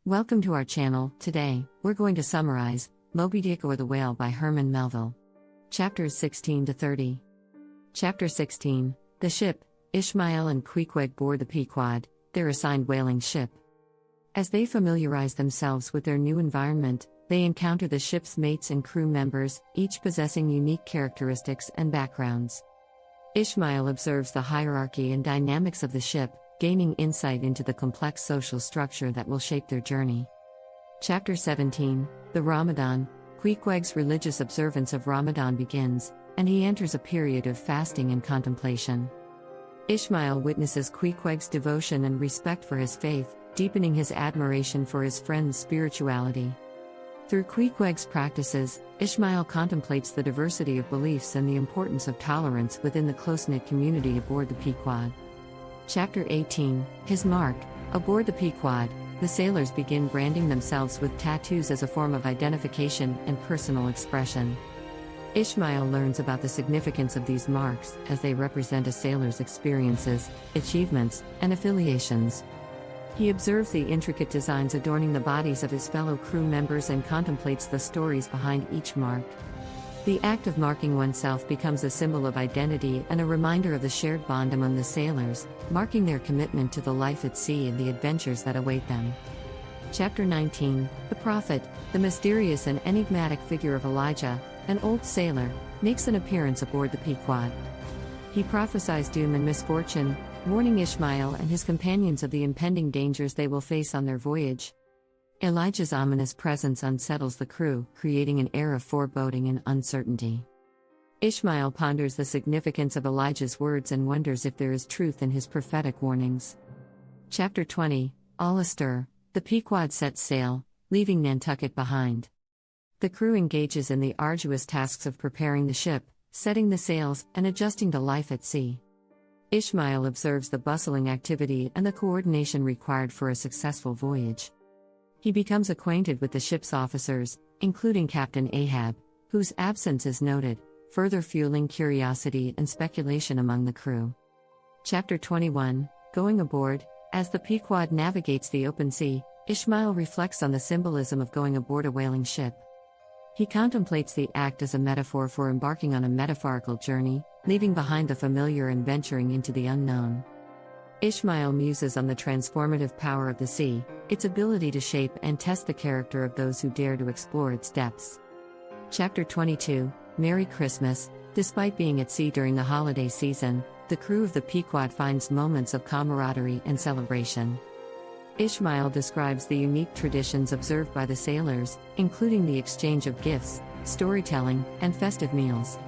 Welcome to our channel. Today, we're going to summarize Moby Dick or the Whale by Herman Melville. Chapters 16 to 30. Chapter 16. The ship. Ishmael and Pequod board the Pequod, their assigned whaling ship. As they familiarize themselves with their new environment, they encounter the ship's mates and crew members, each possessing unique characteristics and backgrounds. Ishmael observes the hierarchy and dynamics of the ship, gaining insight into the complex social structure that will shape their journey. Chapter 17. The Ramadan. Pequod's religious observance of Ramadan begins, and he enters a period of fasting and contemplation. Ishmael witnesses Pequod's devotion and respect for his faith, deepening his admiration for his friend's spirituality. Through Pequod's practices, Ishmael contemplates the diversity of beliefs and the importance of tolerance within the close-knit community aboard the Pequod. Chapter 18. His mark. Aboard the Pequod, the sailors begin branding themselves with tattoos as a form of identification and personal expression. Ishmael learns about the significance of these marks as they represent a sailor's experiences, achievements, and affiliations. He observes the intricate designs adorning the bodies of his fellow crew members and contemplates the stories behind each mark. The act of marking oneself becomes a symbol of identity and a reminder of the shared bond among the sailors, marking their commitment to the life at sea and the adventures that await them. Chapter 19. The Prophet. The mysterious and enigmatic figure of Elijah, an old sailor, makes an appearance aboard the Pequod. He prophesies doom and misfortune, warning Ishmael and his companions of the impending dangers they will face on their voyage. Elijah's ominous presence unsettles the crew, creating an air of foreboding and uncertainty. Ishmael ponders the significance of Elijah's words and wonders if there is truth in his prophetic warnings. Chapter 20. All astir. The Pequod sets sail, leaving Nantucket behind. The crew engages in the arduous tasks of preparing the ship, setting the sails, and adjusting to life at sea. Ishmael observes the bustling activity and the coordination required for a successful voyage. He becomes acquainted with the ship's officers, including Captain Ahab, whose absence is noted, further fueling curiosity and speculation among the crew. Chapter 21. Going aboard. As the Pequod navigates the open sea, Ishmael reflects on the symbolism of going aboard a whaling ship. He contemplates the act as a metaphor for embarking on a metaphorical journey, leaving behind the familiar and venturing into the unknown. Ishmael muses on the transformative power of the sea, its ability to shape and test the character of those who dare to explore its depths. Chapter 22. Merry Christmas. Despite being at sea during the holiday season, the crew of the Pequod finds moments of camaraderie and celebration. Ishmael describes the unique traditions observed by the sailors, including the exchange of gifts, storytelling, and festive meals.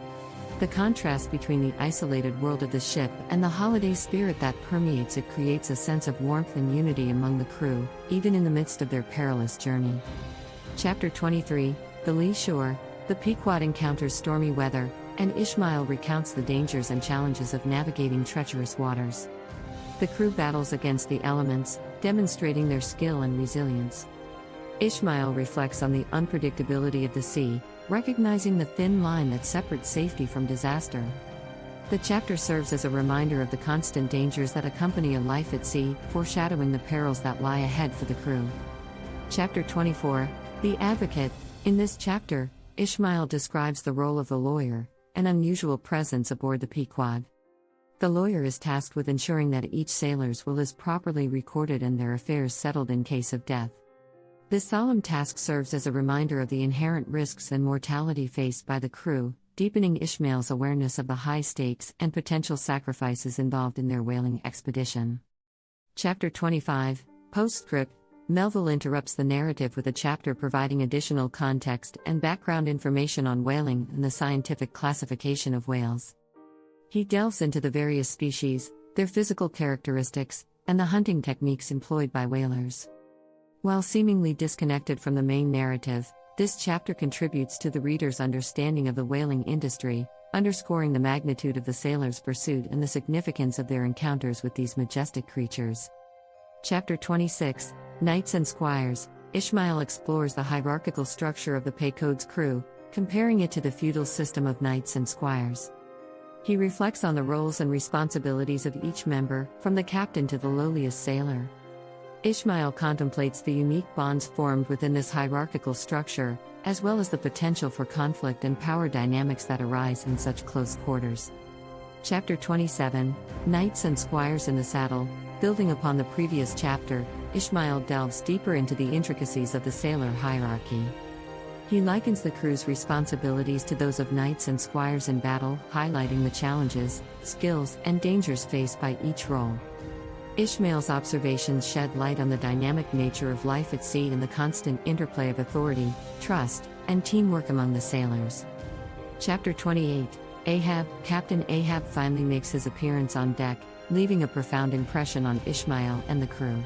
The contrast between the isolated world of the ship and the holiday spirit that permeates it creates a sense of warmth and unity among the crew, even in the midst of their perilous journey. Chapter 23. The Lee Shore. The Pequod encounters stormy weather, and Ishmael recounts the dangers and challenges of navigating treacherous waters. The crew battles against the elements, demonstrating their skill and resilience. Ishmael reflects on the unpredictability of the sea, recognizing the thin line that separates safety from disaster. The chapter serves as a reminder of the constant dangers that accompany a life at sea, foreshadowing the perils that lie ahead for the crew. Chapter 24. The Advocate. In this chapter, Ishmael describes the role of the lawyer, an unusual presence aboard the Pequod. The lawyer is tasked with ensuring that each sailor's will is properly recorded and their affairs settled in case of death. This solemn task serves as a reminder of the inherent risks and mortality faced by the crew, deepening Ishmael's awareness of the high stakes and potential sacrifices involved in their whaling expedition. Chapter 25. Postscript. Melville interrupts the narrative with a chapter providing additional context and background information on whaling and the scientific classification of whales. He delves into the various species, their physical characteristics, and the hunting techniques employed by whalers. While seemingly disconnected from the main narrative, this chapter contributes to the reader's understanding of the whaling industry, underscoring the magnitude of the sailors' pursuit and the significance of their encounters with these majestic creatures. Chapter 26. Knights and Squires. Ishmael explores the hierarchical structure of the Pequod's crew, comparing it to the feudal system of knights and squires. He reflects on the roles and responsibilities of each member, from the captain to the lowliest sailor. Ishmael contemplates the unique bonds formed within this hierarchical structure, as well as the potential for conflict and power dynamics that arise in such close quarters. Chapter 27, Knights and Squires in the Saddle. Building upon the previous chapter, Ishmael delves deeper into the intricacies of the sailor hierarchy. He likens the crew's responsibilities to those of knights and squires in battle, highlighting the challenges, skills, and dangers faced by each role. Ishmael's observations shed light on the dynamic nature of life at sea and the constant interplay of authority, trust, and teamwork among the sailors. Chapter 28, Ahab. Captain Ahab finally makes his appearance on deck, leaving a profound impression on Ishmael and the crew.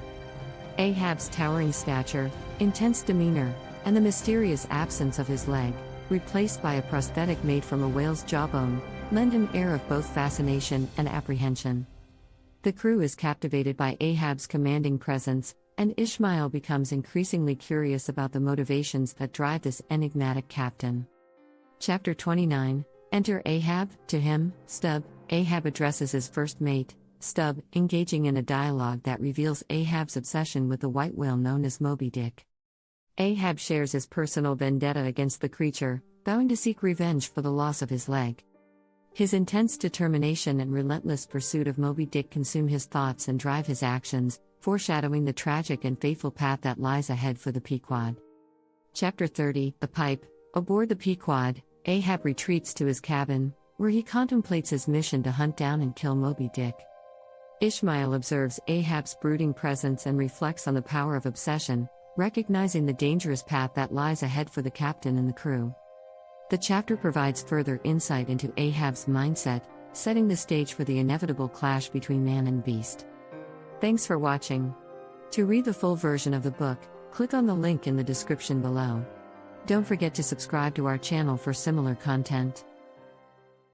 Ahab's towering stature, intense demeanor, and the mysterious absence of his leg, replaced by a prosthetic made from a whale's jawbone, lend an air of both fascination and apprehension. The crew is captivated by Ahab's commanding presence, and Ishmael becomes increasingly curious about the motivations that drive this enigmatic captain. Chapter 29, Enter Ahab. To him, Stub, Ahab addresses his first mate, Stub, engaging in a dialogue that reveals Ahab's obsession with the white whale known as Moby Dick. Ahab shares his personal vendetta against the creature, vowing to seek revenge for the loss of his leg. His intense determination and relentless pursuit of Moby Dick consume his thoughts and drive his actions, foreshadowing the tragic and fateful path that lies ahead for the Pequod. Chapter 30, The Pipe. Aboard the Pequod, Ahab retreats to his cabin, where he contemplates his mission to hunt down and kill Moby Dick. Ishmael observes Ahab's brooding presence and reflects on the power of obsession, recognizing the dangerous path that lies ahead for the captain and the crew. The chapter provides further insight into Ahab's mindset, setting the stage for the inevitable clash between man and beast. Thanks for watching. To read the full version of the book, click on the link in the description below. Don't forget to subscribe to our channel for similar content.